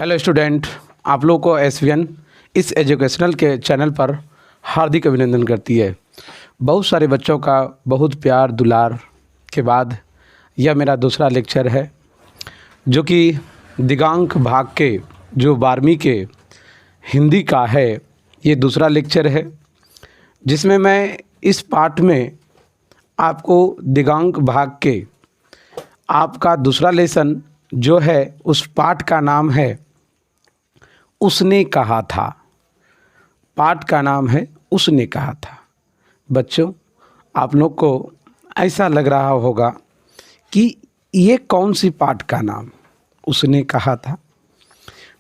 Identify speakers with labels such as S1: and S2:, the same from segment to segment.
S1: Hello student, आप लोग को एसवीएन इस एजुकेशनल के चैनल पर हार्दिक अभिनंदन करती है। बहुत सारे बच्चों का बहुत प्यार दुलार के बाद यह मेरा दूसरा लेक्चर है, जो कि दिगांक भाग के जो 12वीं के हिंदी का है। ये दूसरा लेक्चर है जिसमें मैं इस पार्ट में आपको दिगांक भाग के आपका दूसरा लेसन जो है उस पाठ का नाम है उसने कहा था। पाठ का नाम है उसने कहा था। बच्चों, आप लोग को ऐसा लग रहा होगा कि ये कौन सी पाठ का नाम उसने कहा था।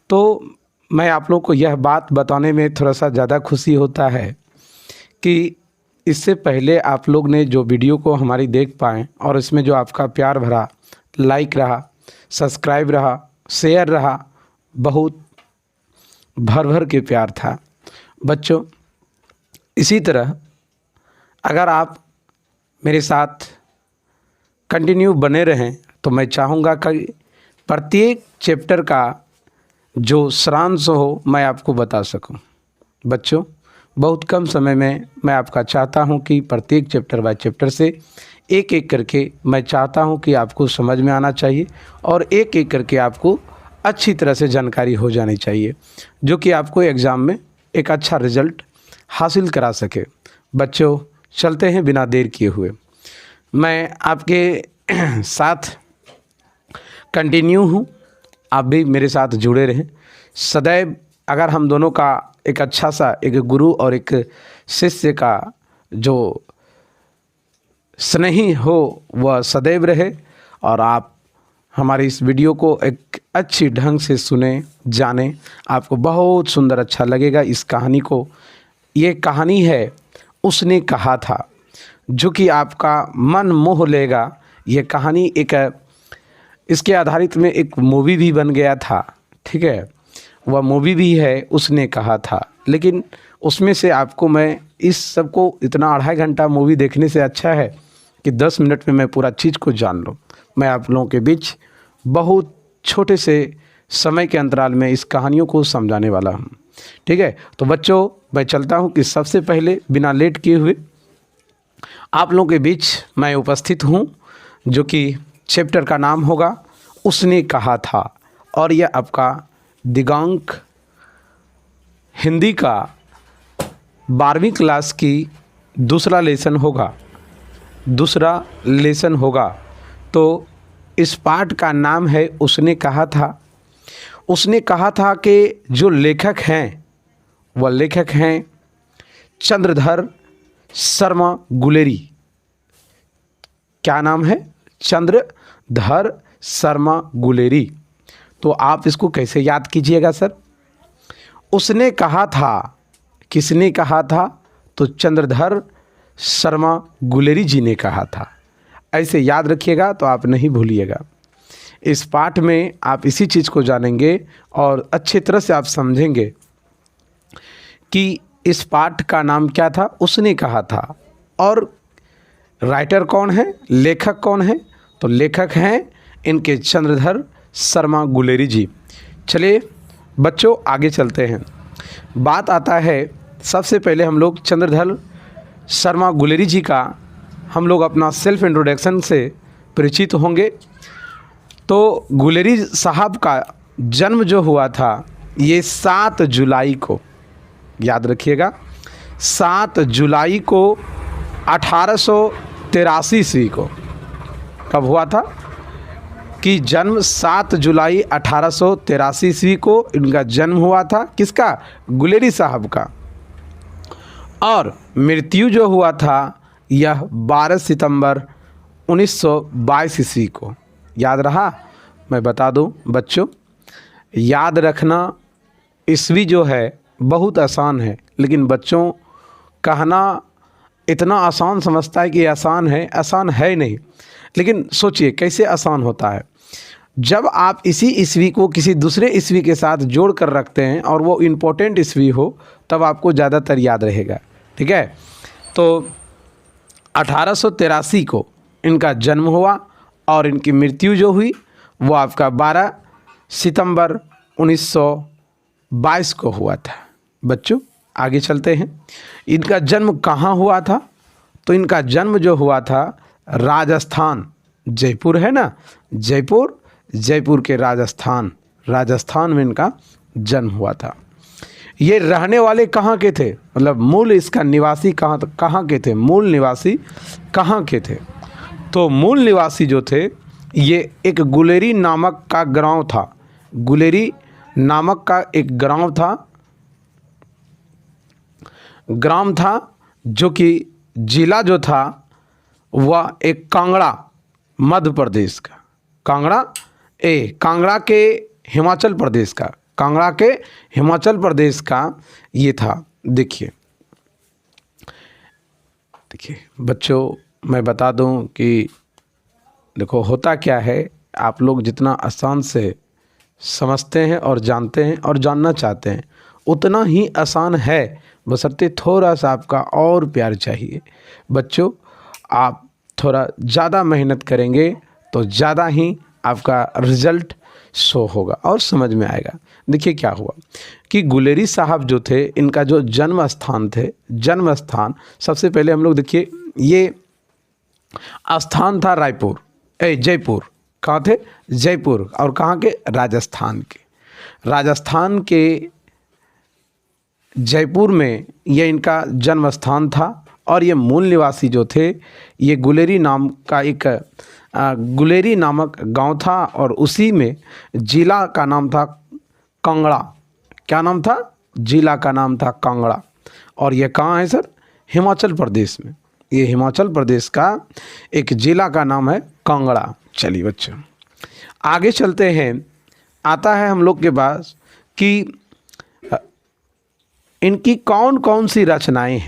S1: तो मैं आप लोग को यह बात बताने में थोड़ा सा ज़्यादा खुशी होता है कि इससे पहले आप लोग ने जो वीडियो को हमारी देख पाएँ और इसमें जो आपका प्यार भरा लाइक रहा, सब्सक्राइब रहा, शेयर रहा, बहुत भर भर के प्यार था। बच्चों, इसी तरह अगर आप मेरे साथ कंटिन्यू बने रहें तो मैं चाहूँगा कि प्रत्येक चैप्टर का जो सारांश हो मैं आपको बता सकूं। बच्चों, बहुत कम समय में मैं आपका चाहता हूं कि प्रत्येक चैप्टर बाय चैप्टर से एक एक करके मैं चाहता हूं कि आपको समझ में आना चाहिए और एक एक करके आपको अच्छी तरह से जानकारी हो जानी चाहिए, जो कि आपको एग्ज़ाम में एक अच्छा रिज़ल्ट हासिल करा सके। बच्चों, चलते हैं बिना देर किए हुए। मैं आपके साथ कंटिन्यू हूँ, आप भी मेरे साथ जुड़े रहें सदैव। अगर हम दोनों का एक अच्छा सा एक गुरु और एक शिष्य का जो स्नेही हो वह सदैव रहे और आप हमारी इस वीडियो को एक अच्छी ढंग से सुने, जाने, आपको बहुत सुंदर अच्छा लगेगा इस कहानी को। ये कहानी है उसने कहा था, जो कि आपका मन मोह लेगा। ये कहानी एक इसके आधारित में एक मूवी भी बन गया था, ठीक है। वह मूवी भी है उसने कहा था, लेकिन उसमें से आपको मैं इस सब को इतना 2.5 घंटा मूवी देखने से अच्छा है कि 10 मिनट में मैं पूरा चीज़ को जान लूँ। मैं आप लोगों के बीच बहुत छोटे से समय के अंतराल में इस कहानियों को समझाने वाला हूँ, ठीक है। तो बच्चों, मैं चलता हूँ कि सबसे पहले बिना लेट किए हुए आप लोगों के बीच मैं उपस्थित हूँ, जो कि चैप्टर का नाम होगा उसने कहा था। और यह आपका दिगांक हिंदी का 12वीं क्लास की दूसरा लेसन होगा। तो इस पाठ का नाम है उसने कहा था। उसने कहा था कि जो लेखक हैं वह लेखक हैं चंद्रधर शर्मा गुलेरी। क्या नाम है? चंद्रधर शर्मा गुलेरी। तो आप इसको कैसे याद कीजिएगा सर? उसने कहा था, किसने कहा था? तो चंद्रधर शर्मा गुलेरी जी ने कहा था। ऐसे याद रखिएगा तो आप नहीं भूलिएगा। इस पाठ में आप इसी चीज़ को जानेंगे और अच्छी तरह से आप समझेंगे कि इस पाठ का नाम क्या था, उसने कहा था। और राइटर कौन है, लेखक कौन है? तो लेखक हैं इनके चंद्रधर शर्मा गुलेरी जी। चलिए बच्चों, आगे चलते हैं। बात आता है, सबसे पहले हम लोग चंद्रधर शर्मा गुलेरी जी का हम लोग अपना सेल्फ इंट्रोडक्शन से परिचित होंगे। तो गुलेरी साहब का जन्म जो हुआ था ये 7 जुलाई को, याद रखिएगा, 7 जुलाई को 1883 ईस्वी को। कब हुआ था कि जन्म 7 जुलाई 1883 ईस्वी को इनका जन्म हुआ था। किसका? गुलेरी साहब का। और मृत्यु जो हुआ था यह 12 सितंबर 1922 ईस्वी को। याद रहा? मैं बता दूं बच्चों, याद रखना ईस्वी जो है बहुत आसान है, लेकिन बच्चों कहना इतना आसान समझता है कि आसान है, आसान है नहीं। लेकिन सोचिए कैसे आसान होता है। जब आप इसी ईस्वी को किसी दूसरे ईस्वी के साथ जोड़ कर रखते हैं और वो इम्पोर्टेंट ईस्वी हो, तब आपको ज़्यादातर याद रहेगा, ठीक है। तो 1883 को इनका जन्म हुआ और इनकी मृत्यु जो हुई वो आपका 12 सितंबर 1922 को हुआ था। बच्चों आगे चलते हैं। इनका जन्म कहाँ हुआ था? तो इनका जन्म जो हुआ था राजस्थान, जयपुर है ना, जयपुर, जयपुर के राजस्थान में इनका जन्म हुआ था। ये रहने वाले कहाँ के थे, मतलब मूल इसका निवासी कहाँ के थे, मूल निवासी कहाँ के थे? तो मूल निवासी जो थे ये एक गुलेरी नामक का गांव था। गुलेरी नामक का एक ग्राम था जो कि जिला जो था वह एक कांगड़ा, मध्य प्रदेश का, कांगड़ा के हिमाचल प्रदेश का ये था। देखिए बच्चों, मैं बता दूं कि देखो होता क्या है, आप लोग जितना आसान से समझते हैं और जानते हैं और जानना चाहते हैं उतना ही आसान है, बशर्ते थोड़ा सा आपका और प्यार चाहिए। बच्चों आप थोड़ा ज़्यादा मेहनत करेंगे तो ज़्यादा ही आपका रिजल्ट शो होगा और समझ में आएगा। देखिए क्या हुआ कि गुलेरी साहब जो थे, इनका जो जन्म स्थान सबसे पहले हम लोग देखिए, ये स्थान था जयपुर। कहाँ थे? जयपुर। और कहाँ के? राजस्थान के जयपुर में ये इनका जन्म स्थान था। और ये मूल निवासी जो थे ये गुलेरी नामक गांव था और उसी में जिला का नाम था कांगड़ा। क्या नाम था? जिला का नाम था कांगड़ा। और ये कहाँ है सर? हिमाचल प्रदेश में। ये हिमाचल प्रदेश का एक जिला का नाम है कांगड़ा। चलिए बच्चों आगे चलते हैं। आता है हम लोग के पास कि इनकी कौन कौन सी रचनाएं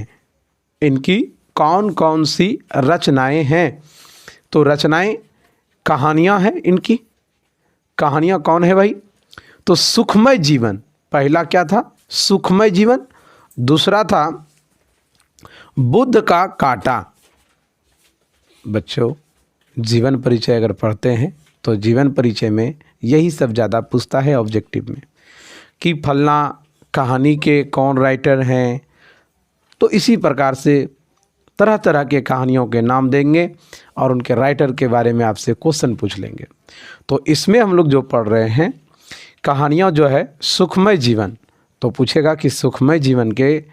S1: हैं। तो रचनाएं, कहानियां हैं इनकी। कहानियां कौन है भाई? तो सुखमय जीवन, पहला क्या था? सुखमय जीवन। दूसरा था बुद्ध का कांटा। बच्चों जीवन परिचय अगर पढ़ते हैं तो जीवन परिचय में यही सब ज़्यादा पूछता है ऑब्जेक्टिव में, कि फलना कहानी के कौन राइटर हैं। तो इसी प्रकार से तरह तरह के कहानियों के नाम देंगे और उनके राइटर के बारे में आपसे क्वेश्चन पूछ लेंगे। तो इसमें हम लोग जो पढ़ रहे हैं कहानियाँ जो है सुखमय जीवन, तो पूछेगा कि सुखमय जीवन के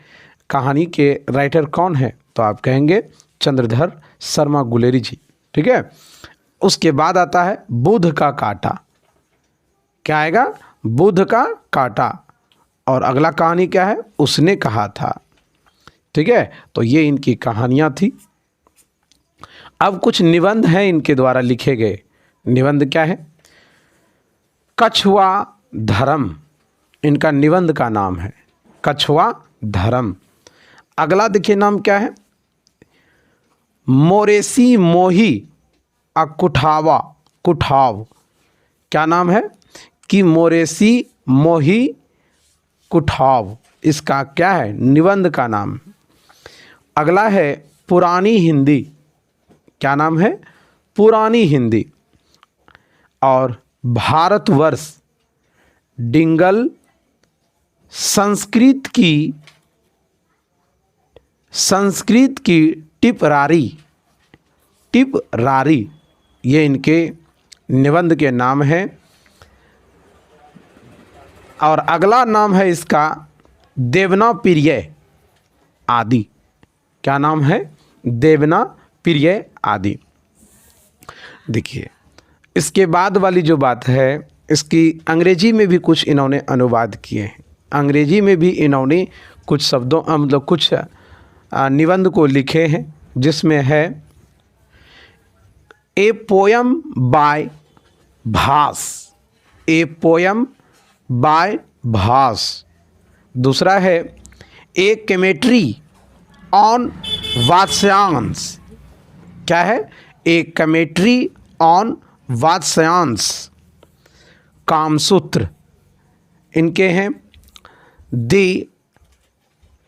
S1: कहानी के राइटर कौन है? तो आप कहेंगे चंद्रधर शर्मा गुलेरी जी। ठीक है। उसके बाद आता है बुद्ध का कांटा। क्या आएगा? बुद्ध का कांटा। और अगला कहानी क्या है? उसने कहा था। ठीक है। तो ये इनकी कहानियाँ थी। अब कुछ निबंध हैं इनके द्वारा लिखे गए। निबंध क्या है? कछुआ धर्म इनका निबंध का नाम है, कछुआ धर्म। अगला देखिए नाम क्या है? मोरेसी मोही कुठाव। क्या नाम है? कि मोरेसी मोही कुठाव, इसका क्या है? निबंध का नाम। अगला है पुरानी हिंदी। क्या नाम है? पुरानी हिंदी। और भारतवर्ष डिंगल संस्कृत की टिपरारी, ये इनके निबंध के नाम हैं। और अगला नाम है इसका देवना प्रिय आदि। क्या नाम है? देवना प्रिय आदि। देखिए इसके बाद वाली जो बात है इसकी अंग्रेजी में भी कुछ इन्होंने अनुवाद किए हैं। अंग्रेजी में भी इन्होंने कुछ शब्दों मतलब कुछ निबंध को लिखे हैं, जिसमें है ए पोयम बाय भास। दूसरा है ए केमेट्री ऑन वात्स्यांश। क्या है? ए केमेट्री ऑन वात्स्यांश। कामसूत्र इनके हैं दी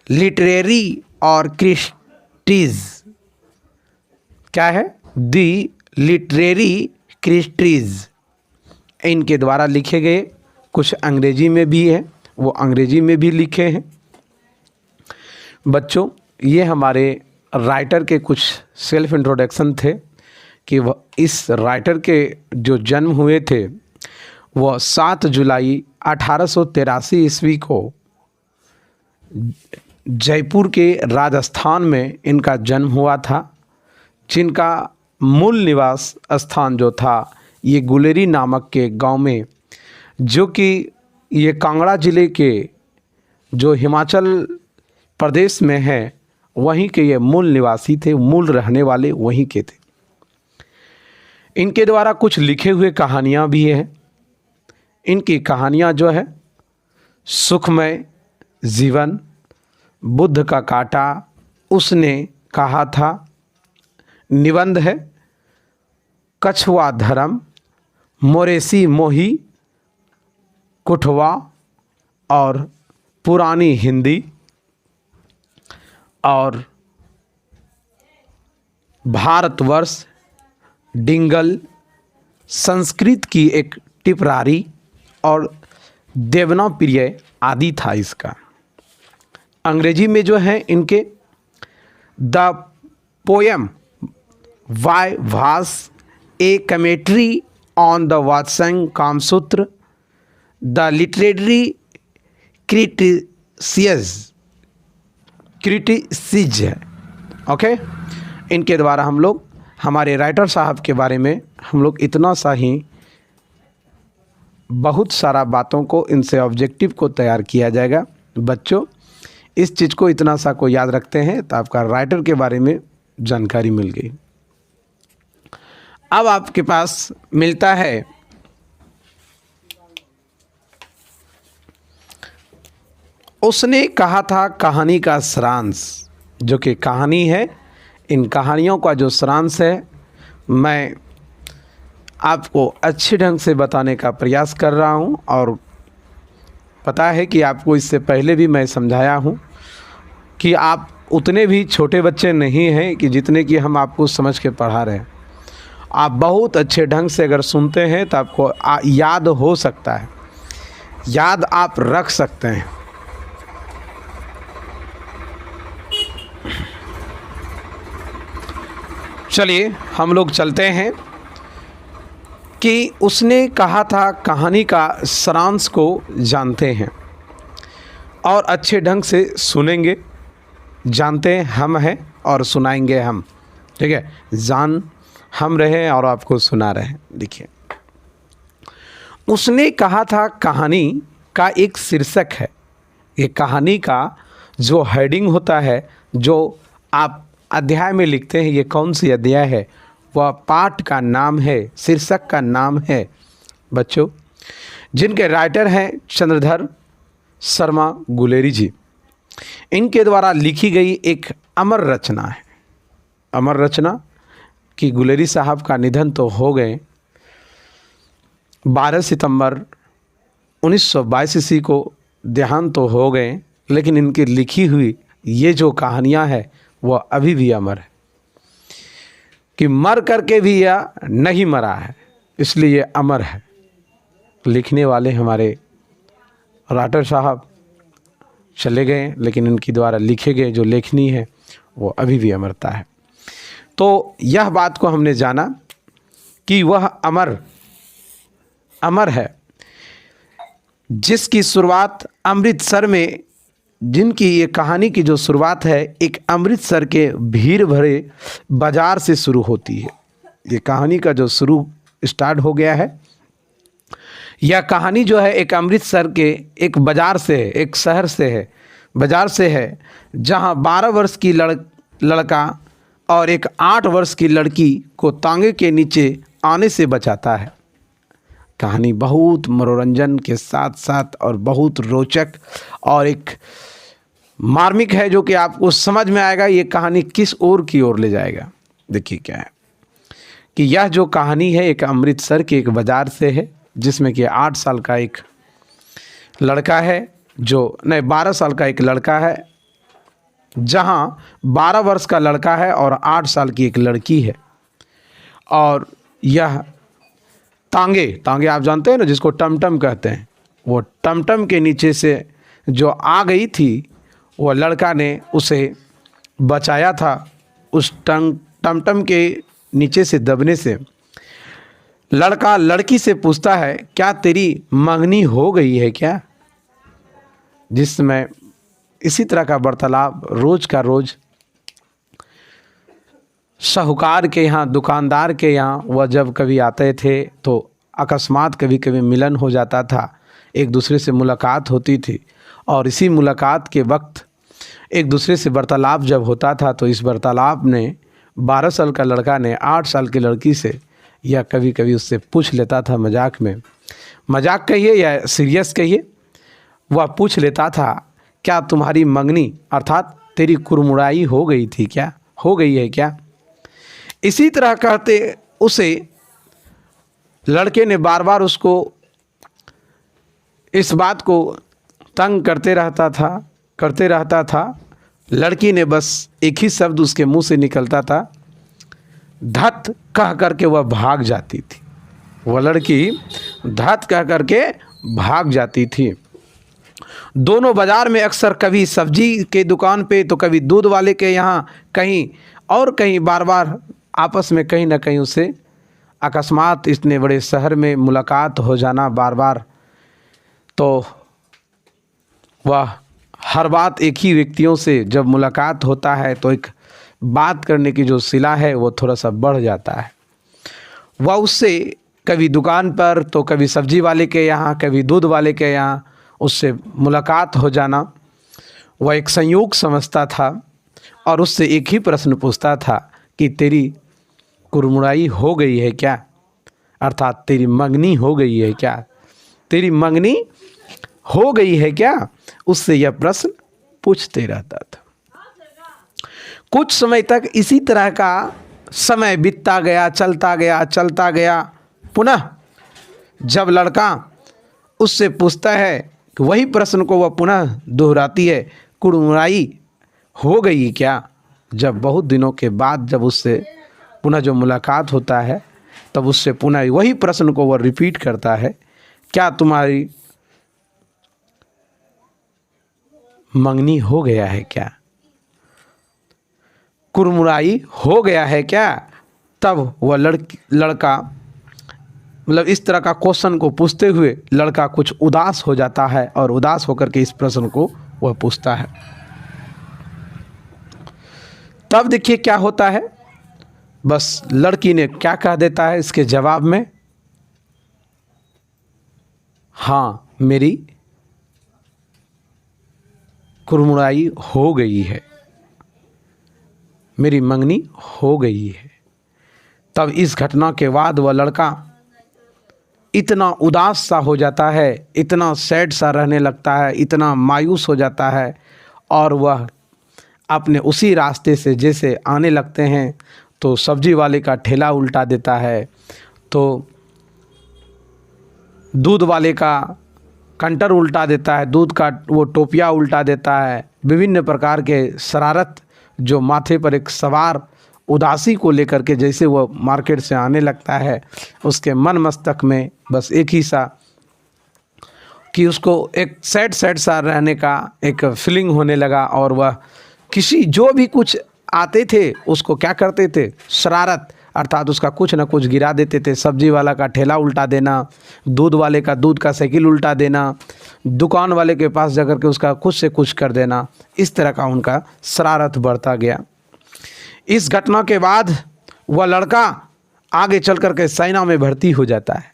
S1: लिटरेरी और क्रिस्टीज। क्या है? दी लिटरेरी क्रिस्टीज इनके द्वारा लिखे गए कुछ अंग्रेजी में भी है, वो अंग्रेजी में भी लिखे हैं। बच्चों, ये हमारे राइटर के कुछ सेल्फ इंट्रोडक्शन थे कि वह इस राइटर के जो जन्म हुए थे वह 7 जुलाई 1883 ईस्वी को जयपुर के राजस्थान में इनका जन्म हुआ था, जिनका मूल निवास स्थान जो था ये गुलेरी नामक के गांव में, जो कि ये कांगड़ा ज़िले के जो हिमाचल प्रदेश में है वहीं के ये मूल निवासी थे, मूल रहने वाले वहीं के थे। इनके द्वारा कुछ लिखे हुए कहानियाँ भी हैं। इनकी कहानियाँ जो है सुखमय जीवन, बुद्ध का कांटा, उसने कहा था, निबंध है, कछुआ धर्म, मोरेसी मोही, कुठवा और पुरानी हिंदी और भारतवर्ष, डिंगल, संस्कृत की एक टिपरारी और देवना प्रिय आदि था इसका। अंग्रेजी में जो है इनके the poem by Bhasa, a commentary on the Vatsyayana Kamasutra, the literary criticism है। ओके, इनके द्वारा हम लोग हमारे राइटर साहब के बारे में हम लोग इतना सा ही बहुत सारा बातों को इनसे ऑब्जेक्टिव को तैयार किया जाएगा। बच्चों, इस चीज़ को इतना सा को याद रखते हैं तो आपका राइटर के बारे में जानकारी मिल गई। अब आपके पास मिलता है उसने कहा था कहानी का सारांश, जो कि कहानी है। इन कहानियों का जो सारांश है मैं आपको अच्छे ढंग से बताने का प्रयास कर रहा हूं, और पता है कि आपको इससे पहले भी मैं समझाया हूं कि आप उतने भी छोटे बच्चे नहीं हैं कि जितने कि हम आपको समझ के पढ़ा रहे हैं। आप बहुत अच्छे ढंग से अगर सुनते हैं तो आपको याद हो सकता है, याद आप रख सकते हैं। चलिए हम लोग चलते हैं कि उसने कहा था कहानी का सारांश को जानते हैं और अच्छे ढंग से सुनेंगे। जानते हम हैं और सुनाएंगे हम, ठीक है। जान हम रहे और आपको सुना रहे। देखिए, उसने कहा था कहानी का एक शीर्षक है। ये कहानी का जो हेडिंग होता है, जो आप अध्याय में लिखते हैं, ये कौन सी अध्याय है, वह पाठ का नाम है, शीर्षक का नाम है बच्चों, जिनके राइटर हैं चंद्रधर शर्मा गुलेरी जी। इनके द्वारा लिखी गई एक अमर रचना है। अमर रचना कि गुलेरी साहब का निधन तो हो गए 12 सितंबर 1922 ईस्वी को देहांत तो हो गए, लेकिन इनकी लिखी हुई ये जो कहानियाँ हैं वह अभी भी अमर है, कि मर करके भी यह नहीं मरा है, इसलिए अमर है। लिखने वाले हमारे राइटर साहब चले गए, लेकिन इनके द्वारा लिखे गए जो लेखनी है वो अभी भी अमरता है। तो यह बात को हमने जाना कि वह अमर है, जिसकी शुरुआत अमृतसर में, जिनकी ये कहानी की जो शुरुआत है एक अमृतसर के भीड़ भरे बाज़ार से शुरू होती है। ये कहानी का जो शुरू स्टार्ट हो गया है, यह कहानी जो है एक अमृतसर के एक बाज़ार से है, एक शहर से है, बाज़ार से है, जहां 12 वर्ष की लड़का और एक 8 वर्ष की लड़की को तांगे के नीचे आने से बचाता है। कहानी बहुत मनोरंजन के साथ साथ और बहुत रोचक और एक मार्मिक है, जो कि आपको समझ में आएगा ये कहानी किस ओर की ओर ले जाएगा। देखिए क्या है कि यह जो कहानी है एक अमृतसर के एक बाज़ार से है, जिसमें कि 8 साल का एक लड़का है, जो नहीं 12 साल का एक लड़का है, जहां 12 वर्ष का लड़का है और 8 साल की एक लड़की है। और यह तांगे आप जानते हैं ना, जिसको टमटम कहते हैं, वो टमटम के नीचे से जो आ गई थी, वो लड़का ने उसे बचाया था उस टमटम के नीचे से दबने से। लड़का लड़की से पूछता है, क्या तेरी मंगनी हो गई है क्या? जिसमें इसी तरह का वार्तालाप रोज का रोज साहूकार के यहाँ, दुकानदार के यहाँ वह जब कभी आते थे तो अकस्मात कभी कभी मिलन हो जाता था, एक दूसरे से मुलाकात होती थी। और इसी मुलाकात के वक्त एक दूसरे से वार्तालाप जब होता था तो इस वार्तालाप ने 12 साल का लड़का ने 8 साल की लड़की से या कभी कभी उससे पूछ लेता था मजाक में, मजाक कहिए या सीरियस कहिए, वह पूछ लेता था, क्या तुम्हारी मंगनी अर्थात तेरी कुरमुड़ाई हो गई थी क्या, हो गई है क्या? इसी तरह कहते उसे लड़के ने बार बार उसको इस बात को तंग करते रहता था। लड़की ने बस एक ही शब्द उसके मुंह से निकलता था, धत कह करके वह भाग जाती थी। वह लड़की धत कह करके भाग जाती थी। दोनों बाजार में अक्सर कभी सब्जी के दुकान पे तो कभी दूध वाले के यहाँ, कहीं और कहीं बार बार आपस में कहीं ना कहीं उसे अकस्मात इतने बड़े शहर में मुलाकात हो जाना बार बार, तो वह हर बात एक ही व्यक्तियों से जब मुलाकात होता है तो एक बात करने की जो सिला है वो थोड़ा सा बढ़ जाता है। वह उससे कभी दुकान पर तो कभी सब्जी वाले के यहाँ, कभी दूध वाले के यहाँ उससे मुलाकात हो जाना वह एक संयोग समझता था और उससे एक ही प्रश्न पूछता था कि तेरी कुरमुड़ाई हो गई है क्या, अर्थात तेरी मंगनी हो गई है क्या, तेरी मंगनी हो गई है क्या, उससे यह प्रश्न पूछते रहता था। कुछ समय तक इसी तरह का समय बीतता गया, चलता गया। पुनः जब लड़का उससे पूछता है कि वही प्रश्न को वह पुनः दोहराती है, कुरमुड़ाई हो गई क्या। जब बहुत दिनों के बाद जब उससे पुनः जो मुलाकात होता है तब उससे पुनः वही प्रश्न को वह रिपीट करता है, क्या तुम्हारी मंगनी हो गया है क्या, कुरमुड़ाई हो गया है क्या। तब वह लड़का मतलब इस तरह का क्वेश्चन को पूछते हुए लड़का कुछ उदास हो जाता है और उदास होकर के इस प्रश्न को वह पूछता है। तब देखिए क्या होता है, बस लड़की ने क्या कह देता है इसके जवाब में, हाँ मेरी कुरमुड़ाई हो गई है, मेरी मंगनी हो गई है। तब इस घटना के बाद वह लड़का इतना उदास सा हो जाता है, इतना सैड सा रहने लगता है, इतना मायूस हो जाता है और वह अपने उसी रास्ते से जैसे आने लगते हैं तो सब्जी वाले का ठेला उल्टा देता है, तो दूध वाले का कंटर उल्टा देता है, दूध का वो टोपिया उल्टा देता है। विभिन्न प्रकार के शरारत जो माथे पर एक सवार उदासी को लेकर के जैसे वो मार्केट से आने लगता है, उसके मन मस्तक में बस एक ही सा कि उसको एक सैड सा रहने का एक फीलिंग होने लगा और वह किसी जो भी कुछ आते थे उसको क्या करते थे, शरारत अर्थात उसका कुछ ना कुछ गिरा देते थे। सब्जी वाला का ठेला उल्टा देना, दूध वाले का दूध का साइकिल उल्टा देना, दुकान वाले के पास जाकर के उसका कुछ से कुछ कर देना, इस तरह का उनका शरारत बढ़ता गया। इस घटना के बाद वह लड़का आगे चल कर के सेना में भर्ती हो जाता है।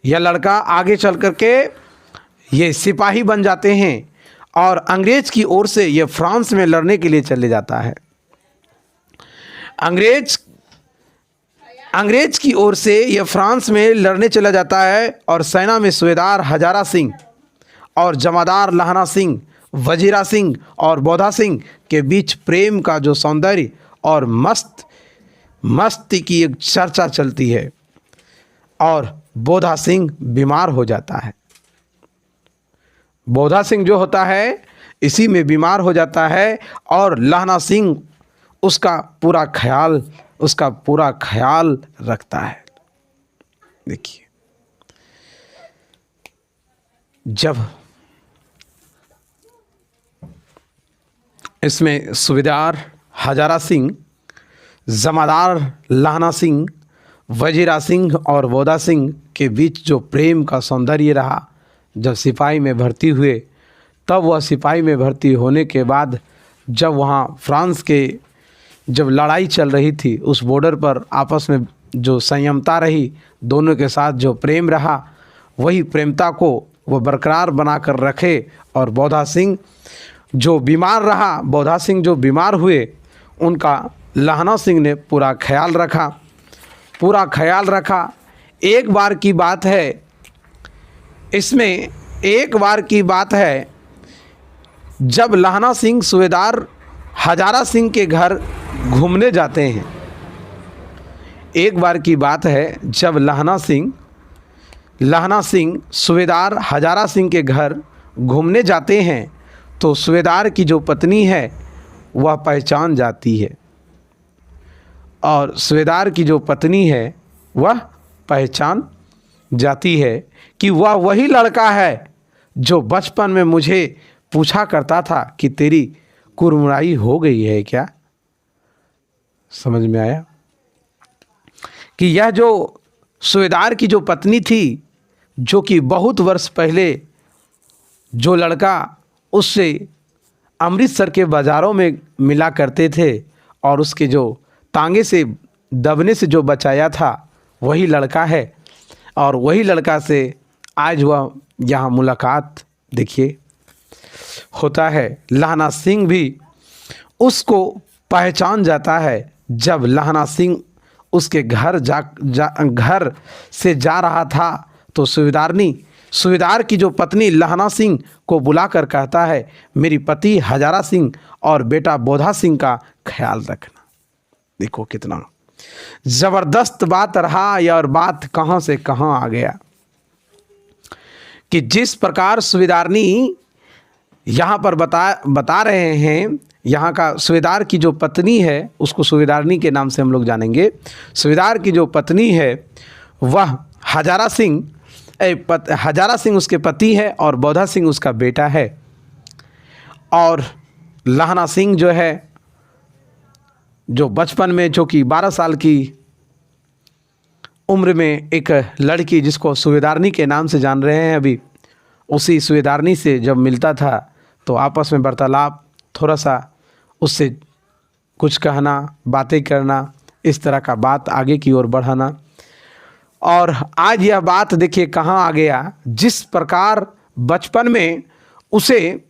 S1: यह लड़का आगे चल कर के ये सिपाही बन जाते हैं और अंग्रेज की ओर से यह फ्रांस में लड़ने के लिए चले जाता है। अंग्रेज की ओर से यह फ्रांस में लड़ने चला जाता है और सेना में सूबेदार हजारा सिंह और जमादार लहना सिंह, वजीरा सिंह और बोधा सिंह के बीच प्रेम का जो सौंदर्य और मस्ती की एक चर्चा चलती है और बोधा सिंह बीमार हो जाता है। बोधा सिंह जो होता है इसी में बीमार हो जाता है और लहना सिंह उसका पूरा ख्याल रखता है। देखिए जब इसमें सूबेदार हजारा सिंह, जमादार लहना सिंह, वजीरा सिंह और बोधा सिंह के बीच जो प्रेम का सौंदर्य रहा, जब सिपाही में भर्ती हुए, तब वह सिपाही में भर्ती होने के बाद जब वहाँ फ्रांस के जब लड़ाई चल रही थी, उस बॉर्डर पर आपस में जो संयमता रही, दोनों के साथ जो प्रेम रहा, वही प्रेमता को वो बरकरार बना कर रखे। और बोधा सिंह जो बीमार रहा, बोधा सिंह जो बीमार हुए, उनका लहना सिंह ने पूरा ख्याल रखा। एक बार की बात है, इसमें एक बार की बात है, जब लहना सिंह सूबेदार हजारा सिंह के घर घूमने जाते हैं। एक बार की बात है, जब लहना सिंह सूबेदार हजारा सिंह के घर घूमने जाते हैं, तो सूबेदार की जो पत्नी है वह पहचान जाती है, और सूबेदार की जो पत्नी है वह पहचान जाती है कि वह वही लड़का है जो बचपन में मुझे पूछा करता था कि तेरी कुरमुराई हो गई है क्या। समझ में आया कि यह जो सूबेदार की जो पत्नी थी, जो कि बहुत वर्ष पहले जो लड़का उससे अमृतसर के बाज़ारों में मिला करते थे और उसके जो तांगे से दबने से जो बचाया था, वही लड़का है। और वही लड़का से आज वह यहाँ मुलाकात देखिए होता है। लहना सिंह भी उसको पहचान जाता है। जब लहना सिंह उसके घर घर से जा रहा था, तो सूबेदार की जो पत्नी लहना सिंह को बुलाकर कहता है, मेरी पति हजारा सिंह और बेटा बोधा सिंह का ख्याल रखना। देखो कितना ज़बरदस्त बात रहा, यह और बात कहाँ से कहाँ आ गया कि जिस प्रकार सूबेदारनी यहाँ पर बता रहे हैं, यहाँ का सूबेदार की जो पत्नी है, उसको सूबेदारनी के नाम से हम लोग जानेंगे। सूबेदार की जो पत्नी है वह हजारा सिंह उसके पति है और बोधा सिंह उसका बेटा है। और लहना सिंह जो है, जो बचपन में, जो कि 12 साल की उम्र में एक लड़की जिसको सूबेदारनी के नाम से जान रहे हैं अभी, उसी सूबेदारनी से जब मिलता था तो आपस में वार्तालाप, थोड़ा सा उससे कुछ कहना, बातें करना, इस तरह का बात आगे की ओर बढ़ाना। और आज यह बात देखिए कहाँ आ गया, जिस प्रकार बचपन में उसे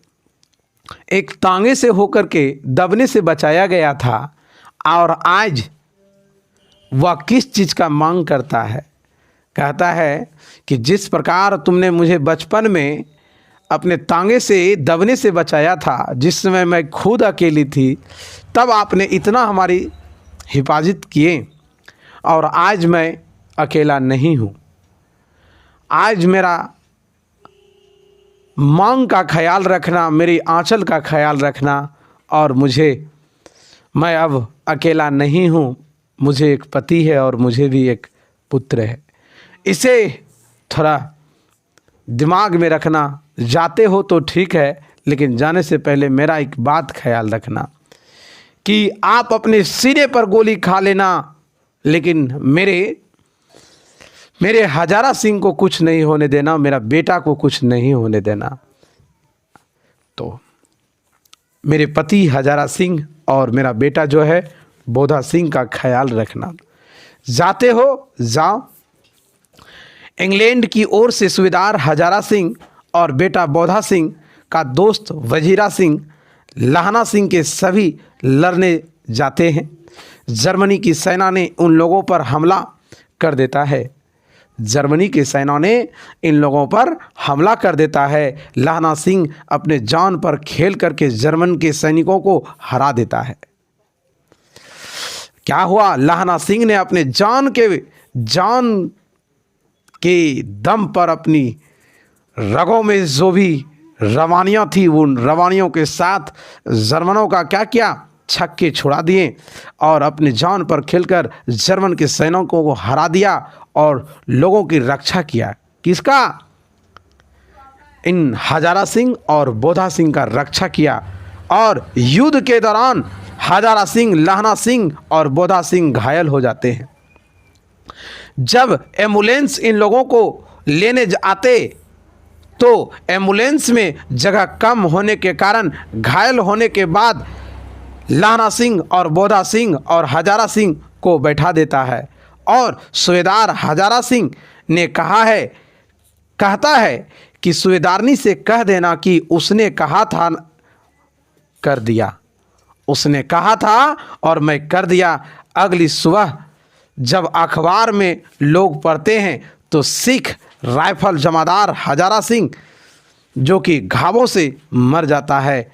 S1: एक तांगे से होकर के दबने से बचाया गया था, और आज वह किस चीज़ का मांग करता है। कहता है कि जिस प्रकार तुमने मुझे बचपन में अपने तांगे से दबने से बचाया था, जिस समय मैं खुद अकेली थी, तब आपने इतना हमारी हिफाजत किए, और आज मैं अकेला नहीं हूँ। आज मेरा मांग का ख्याल रखना, मेरी आंचल का ख्याल रखना, और मैं अब अकेला नहीं हूँ, मुझे एक पति है और मुझे भी एक पुत्र है। इसे थोड़ा दिमाग में रखना। जाते हो तो ठीक है, लेकिन जाने से पहले मेरा एक बात ख्याल रखना कि आप अपने सीने पर गोली खा लेना, लेकिन मेरे हजारा सिंह को कुछ नहीं होने देना, मेरा बेटा को कुछ नहीं होने देना। तो मेरे पति हजारा सिंह और मेरा बेटा जो है बोधा सिंह का ख्याल रखना। जाते हो जाओ। इंग्लैंड की ओर से सूबेदार हजारा सिंह और बेटा बोधा सिंह का दोस्त वजीरा सिंह लहना सिंह के सभी लड़ने जाते हैं। जर्मनी की सेना ने उन लोगों पर हमला कर देता है। जर्मनी की सेना ने इन लोगों पर हमला कर देता है। लहना सिंह अपने जान पर खेल करके जर्मन के सैनिकों को हरा देता है। क्या हुआ? लहना सिंह ने अपने जान के दम पर अपनी रगों में जो भी रवानियाँ थी, उन रवानियों के साथ जर्मनों का क्या किया, छक्के छुड़ा दिए और अपने जान पर खेलकर जर्मन के सैनिकों को हरा दिया और लोगों की रक्षा किया। किसका? इन हजारा सिंह और बोधा सिंह का रक्षा किया और युद्ध के दौरान हजारा सिंह, लहना सिंह और बोधा सिंह घायल हो जाते हैं। जब एम्बुलेंस इन लोगों को लेने आते तो एम्बुलेंस में जगह कम होने के कारण घायल होने के बाद लहना सिंह और बोधा सिंह और हजारा सिंह को बैठा देता है और सूबेदार हजारा सिंह ने कहता है कि सूबेदारनी से कह देना कि उसने कहा था, कर दिया, उसने कहा था और मैं कर दिया। अगली सुबह जब अखबार में लोग पढ़ते हैं तो सिख राइफल जमादार हजारा सिंह जो कि घावों से मर जाता है।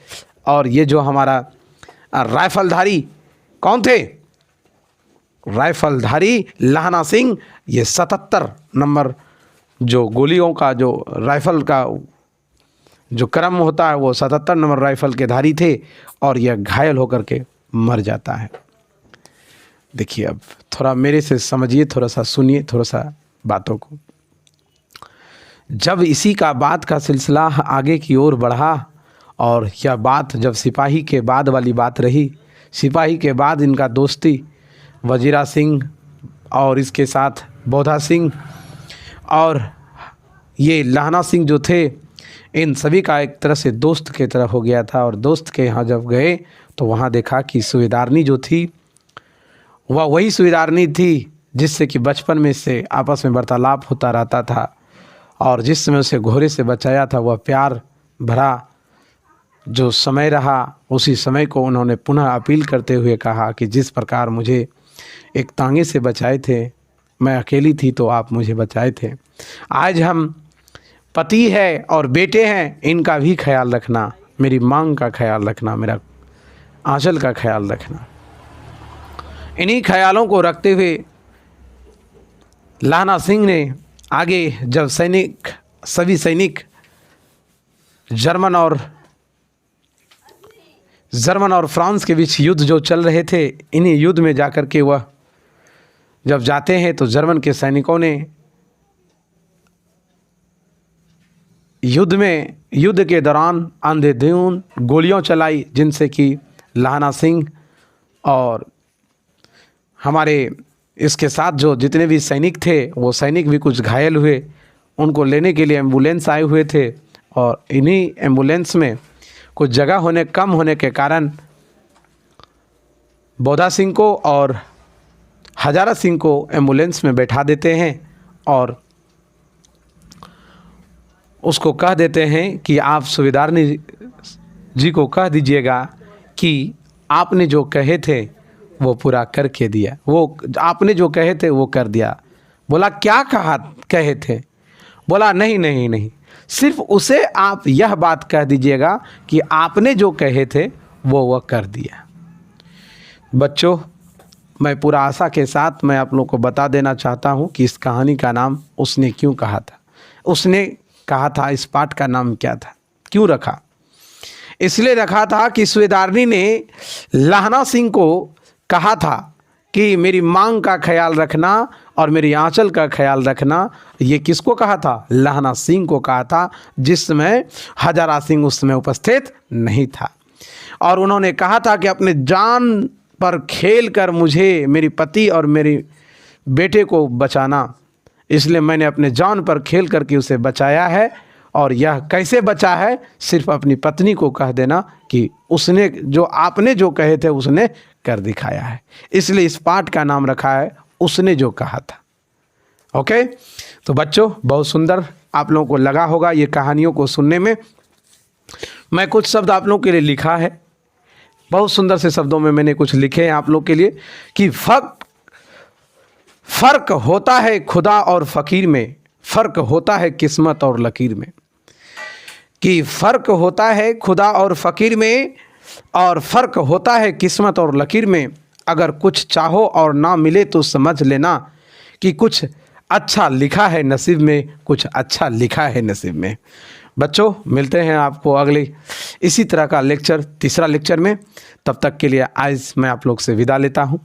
S1: और ये जो हमारा राइफलधारी कौन थे? राइफलधारी लहना सिंह, ये 77 नंबर जो गोलियों का जो राइफल का जो क्रम होता है वो 77 नंबर राइफल के धारी थे और यह घायल होकर के मर जाता है। देखिए, अब थोड़ा मेरे से समझिए, थोड़ा सा सुनिए, थोड़ा सा बातों को। जब इसी का बात का सिलसिला आगे की ओर बढ़ा और यह बात जब सिपाही के बाद वाली बात रही, सिपाही के बाद इनका दोस्ती वजीरा सिंह और इसके साथ बोधा सिंह और ये लहना सिंह जो थे, इन सभी का एक तरह से दोस्त के तरह हो गया था। और दोस्त के यहाँ जब गए तो वहाँ देखा कि सूबेदारनी जो थी वह वही सूबेदारनी थी जिससे कि बचपन में से आपस में वार्तालाप होता रहता था और जिस समय उसे घोड़े से बचाया था वह प्यार भरा जो समय रहा, उसी समय को उन्होंने पुनः अपील करते हुए कहा कि जिस प्रकार मुझे एक तांगे से बचाए थे, मैं अकेली थी तो आप मुझे बचाए थे, आज हम पति है और बेटे हैं, इनका भी ख्याल रखना, मेरी मांग का ख्याल रखना, मेरा आंचल का ख्याल रखना। इन्हीं ख्यालों को रखते हुए लहना सिंह ने आगे जब सभी सैनिक जर्मन और फ्रांस के बीच युद्ध जो चल रहे थे, इन्हीं युद्ध में जाकर के वह जब जाते हैं तो जर्मन के सैनिकों ने युद्ध के दौरान अंधाधुंध गोलियां चलाई जिनसे कि लहना सिंह और हमारे इसके साथ जो जितने भी सैनिक थे वो सैनिक भी कुछ घायल हुए। उनको लेने के लिए एम्बुलेंस आए हुए थे और इन्हीं एम्बुलेंस में कुछ जगह कम होने के कारण बोधा सिंह को और हजारा सिंह को एम्बुलेंस में बैठा देते हैं और उसको कह देते हैं कि आप सूबेदारनी जी को कह दीजिएगा कि आपने जो कहे थे वो पूरा करके दिया, वो आपने जो कहे थे वो कर दिया। बोला क्या कहे थे? बोला नहीं, सिर्फ उसे आप यह बात कह दीजिएगा कि आपने जो कहे थे वो कर दिया। बच्चों, मैं पूरा आशा के साथ मैं आप लोगों को बता देना चाहता हूँ कि इस कहानी का नाम उसने क्यों कहा था। उसने कहा था, इस पाठ का नाम क्या था, क्यों रखा? इसलिए रखा था कि सूबेदारनी ने लहना सिंह को कहा था कि मेरी मांग का ख्याल रखना और मेरी आंचल का ख्याल रखना। ये किसको कहा था? लहना सिंह को कहा था, जिसमें हजारा सिंह उस समय उपस्थित नहीं था। और उन्होंने कहा था कि अपने जान पर खेल कर मुझे, मेरी पति और मेरे बेटे को बचाना, इसलिए मैंने अपने जान पर खेल करके उसे बचाया है। और यह कैसे बचा है? सिर्फ अपनी पत्नी को कह देना कि उसने जो आपने जो कहे थे उसने कर दिखाया है। इसलिए इस पाठ का नाम रखा है उसने जो कहा था। ओके, तो बच्चों, बहुत सुंदर आप लोगों को लगा होगा ये कहानियों को सुनने में। मैं कुछ शब्द आप लोगों के लिए लिखा है, बहुत सुंदर से शब्दों में मैंने कुछ लिखे हैं आप लोग के लिए कि फर्क होता है खुदा और फकीर में, फर्क होता है किस्मत और लकीर में। कि फर्क होता है खुदा और फकीर में और फर्क होता है किस्मत और लकीर में। अगर कुछ चाहो और ना मिले तो समझ लेना कि कुछ अच्छा लिखा है नसीब में, कुछ अच्छा लिखा है नसीब में। बच्चों, मिलते हैं आपको अगले इसी तरह का लेक्चर, तीसरा लेक्चर में। तब तक के लिए आज मैं आप लोग से विदा लेता हूँ।